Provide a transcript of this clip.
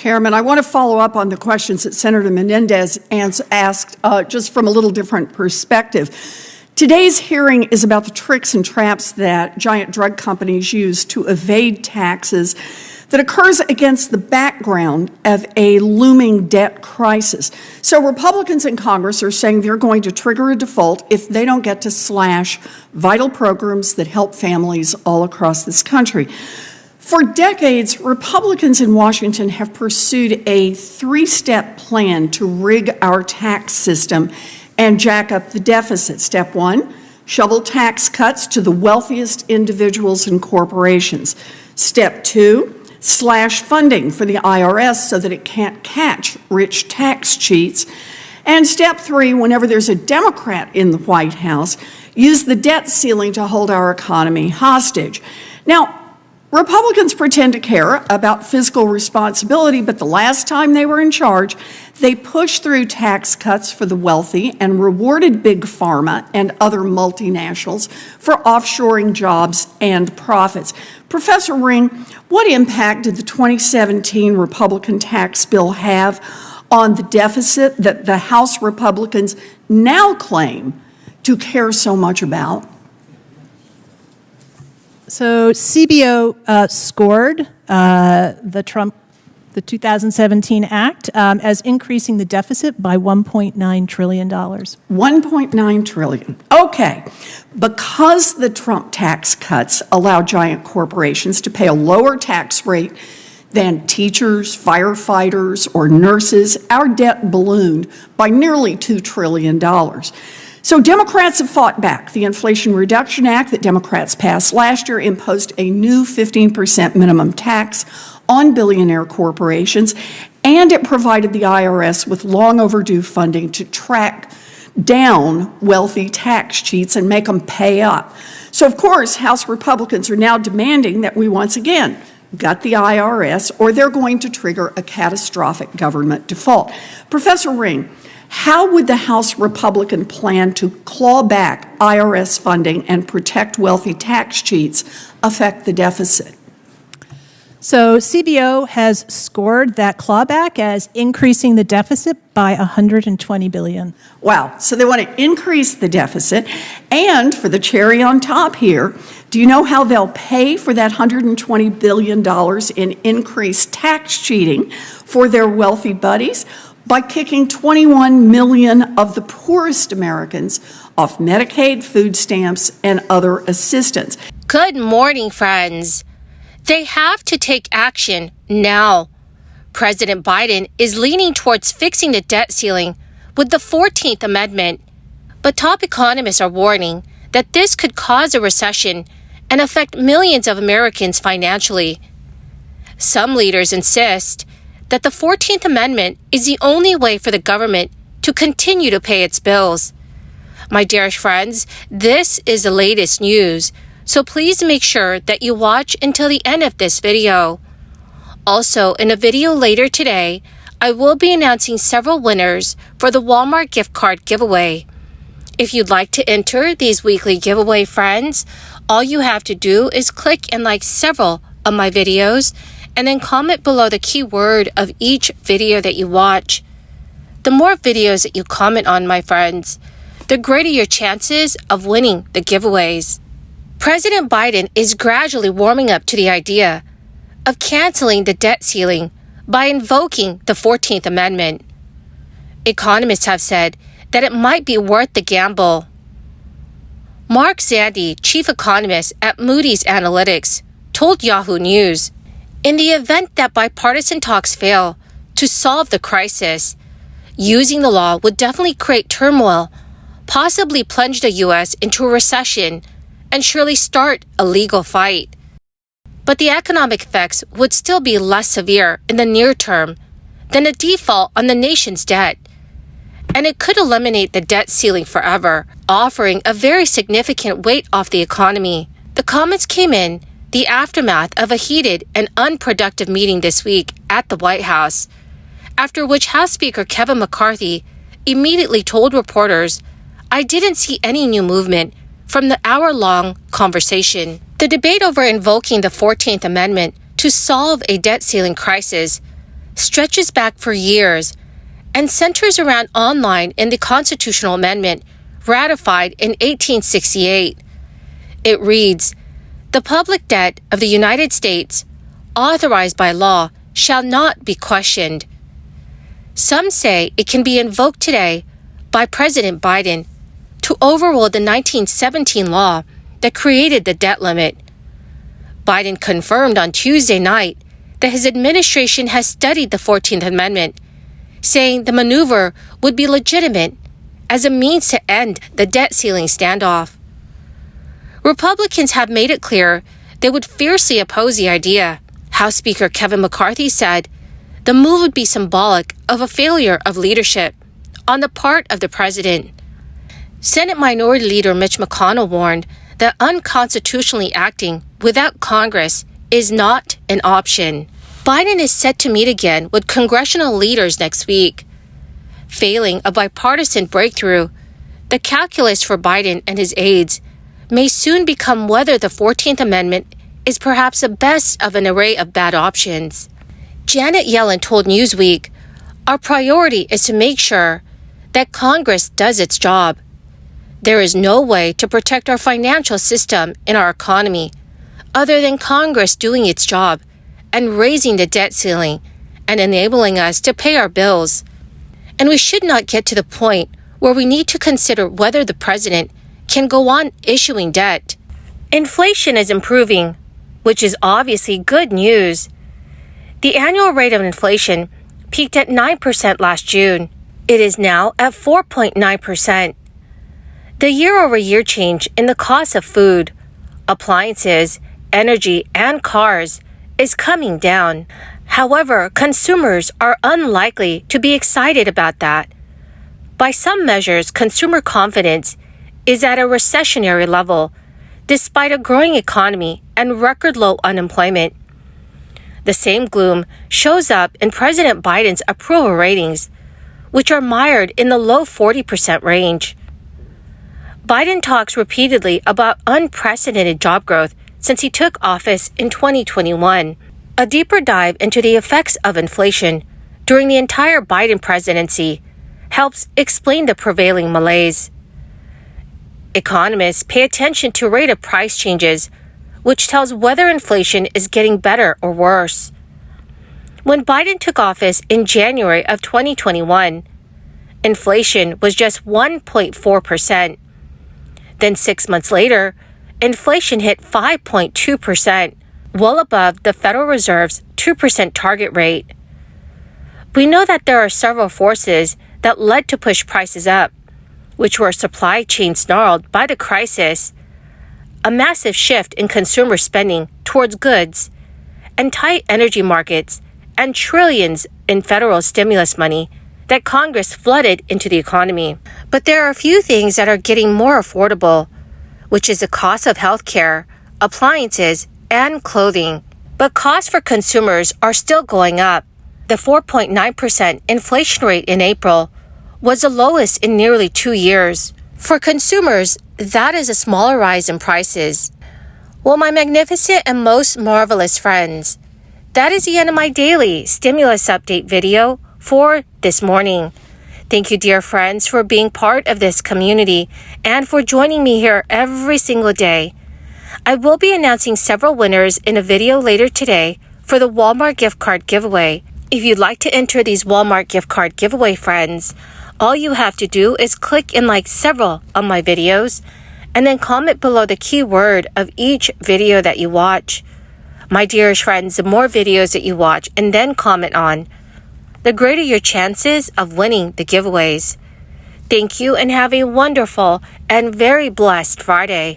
Chairman. I want to follow up on the questions that Senator Menendez asked, just from a little different perspective. Today's hearing is about the tricks and traps that giant drug companies use to evade taxes that occurs against the background of a looming debt crisis. So Republicans in Congress are saying they're going to trigger a default if they don't get to slash vital programs that help families all across this country. For decades, Republicans in Washington have pursued a three-step plan to rig our tax system and jack up the deficit. Step one, shovel tax cuts to the wealthiest individuals and corporations. Step two, slash funding for the IRS so that it can't catch rich tax cheats. And step three, whenever there's a Democrat in the White House, use the debt ceiling to hold our economy hostage. Now, Republicans pretend to care about fiscal responsibility, but the last time they were in charge, they pushed through tax cuts for the wealthy and rewarded big pharma and other multinationals for offshoring jobs and profits. Professor Ring, what impact did the 2017 Republican tax bill have on the deficit that the House Republicans now claim to care so much about? So CBO scored the 2017 Act as increasing the deficit by $1.9 trillion. $1.9 trillion. Okay. Because the Trump tax cuts allow giant corporations to pay a lower tax rate than teachers, firefighters, or nurses, our debt ballooned by nearly $2 trillion. So Democrats have fought back. The Inflation Reduction Act that Democrats passed last year imposed a new 15% minimum tax on billionaire corporations, and it provided the IRS with long overdue funding to track down wealthy tax cheats and make them pay up. So, of course, House Republicans are now demanding that we once again gut the IRS, or they're going to trigger a catastrophic government default. Professor Ring, how would the House Republican plan to claw back IRS funding and protect wealthy tax cheats affect the deficit? So CBO has scored that clawback as increasing the deficit by $120 billion. Wow. So they want to increase the deficit. And for the cherry on top here, do you know how they'll pay for that $120 billion in increased tax cheating for their wealthy buddies? By kicking 21 million of the poorest Americans off Medicaid, food stamps, and other assistance. Good morning, friends. They have to take action now. President Biden is leaning towards fixing the debt ceiling with the 14th Amendment. But top economists are warning that this could cause a recession and affect millions of Americans financially. Some leaders insist that the 14th Amendment is the only way for the government to continue to pay its bills. My dearest friends, this is the latest news, so please make sure that you watch until the end of this video. Also, in a video later today, I will be announcing several winners for the Walmart gift card giveaway. If you'd like to enter these weekly giveaway, friends, all you have to do is click and like several of my videos and then comment below the keyword of each video that you watch. The more videos that you comment on, my friends, the greater your chances of winning the giveaways. President Biden is gradually warming up to the idea of canceling the debt ceiling by invoking the 14th Amendment. Economists have said that it might be worth the gamble. Mark Zandi, chief economist at Moody's Analytics, told Yahoo News, in the event that bipartisan talks fail to solve the crisis, using the law would definitely create turmoil, possibly plunge the U.S. into a recession, and surely start a legal fight. But the economic effects would still be less severe in the near term than a default on the nation's debt. And it could eliminate the debt ceiling forever, offering a very significant weight off the economy. The comments came in the aftermath of a heated and unproductive meeting this week at the White House, after which House Speaker Kevin McCarthy immediately told reporters, "I didn't see any new movement from the hour-long conversation." The debate over invoking the 14th Amendment to solve a debt ceiling crisis stretches back for years and centers around online in the constitutional amendment ratified in 1868. It reads, "The public debt of the United States, authorized by law, shall not be questioned." Some say it can be invoked today by President Biden to overrule the 1917 law that created the debt limit. Biden confirmed on Tuesday night that his administration has studied the 14th Amendment, saying the maneuver would be legitimate as a means to end the debt ceiling standoff. Republicans have made it clear they would fiercely oppose the idea. House Speaker Kevin McCarthy said the move would be symbolic of a failure of leadership on the part of the president. Senate Minority Leader Mitch McConnell warned that unconstitutionally acting without Congress is not an option. Biden is set to meet again with congressional leaders next week. Failing a bipartisan breakthrough, the calculus for Biden and his aides may soon become whether the 14th Amendment is perhaps the best of an array of bad options. Janet Yellen told Newsweek, "Our priority is to make sure that Congress does its job. There is no way to protect our financial system and our economy other than Congress doing its job and raising the debt ceiling and enabling us to pay our bills. And we should not get to the point where we need to consider whether the president can go on issuing debt." Inflation is improving, which is obviously good news. The annual rate of inflation peaked at 9% last June. It is now at 4.9%. The year-over-year change in the cost of food, appliances, energy, and cars is coming down. However, consumers are unlikely to be excited about that. By some measures, consumer confidence is at a recessionary level, despite a growing economy and record low unemployment. The same gloom shows up in President Biden's approval ratings, which are mired in the low 40% range. Biden talks repeatedly about unprecedented job growth since he took office in 2021. A deeper dive into the effects of inflation during the entire Biden presidency helps explain the prevailing malaise. Economists pay attention to rate of price changes, which tells whether inflation is getting better or worse. When Biden took office in January of 2021, inflation was just 1.4%. Then 6 months later, inflation hit 5.2%, well above the Federal Reserve's 2% target rate. We know that there are several forces that led to push prices up, which were supply chain snarled by the crisis, a massive shift in consumer spending towards goods, and tight energy markets, and trillions in federal stimulus money that Congress flooded into the economy. But there are a few things that are getting more affordable, which is the cost of healthcare, appliances, and clothing. But costs for consumers are still going up. The 4.9% inflation rate in April was the lowest in nearly 2 years. For consumers, that is a smaller rise in prices. Well, my magnificent and most marvelous friends, that is the end of my daily stimulus update video for this morning. Thank you, dear friends, for being part of this community and for joining me here every single day. I will be announcing several winners in a video later today for the Walmart gift card giveaway. If you'd like to enter these Walmart gift card giveaway, friends, all you have to do is click and like several of my videos and then comment below the keyword of each video that you watch. My dearest friends, the more videos that you watch and then comment on, the greater your chances of winning the giveaways. Thank you and have a wonderful and very blessed Friday.